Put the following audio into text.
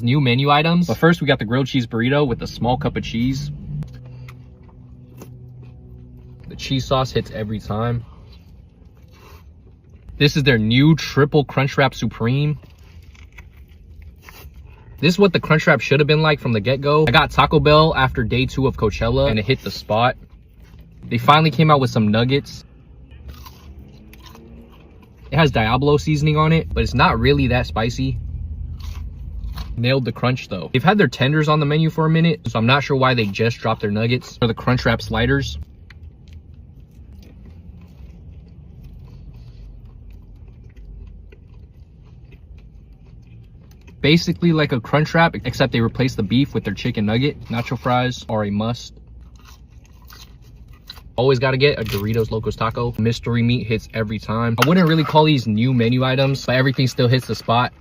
New menu items. But first we got the grilled cheese burrito with a small cup of cheese. The cheese sauce hits every time. This is their new triple Crunchwrap Supreme. This is what the Crunchwrap should have been like from the get-go. I got Taco Bell after day 2 of Coachella and it hit the spot. They finally came out with some nuggets. It has Diablo seasoning on it, but it's not really that spicy. Nailed the crunch though. They've had their tenders on the menu for a minute, so I'm not sure why they just dropped their nuggets. Or the Crunchwrap sliders. Basically like a Crunchwrap, except they replaced the beef with their chicken nugget. Nacho fries are a must. Always got to get a Doritos Locos Taco. Mystery meat hits every time. I wouldn't really call these new menu items, but everything still hits the spot.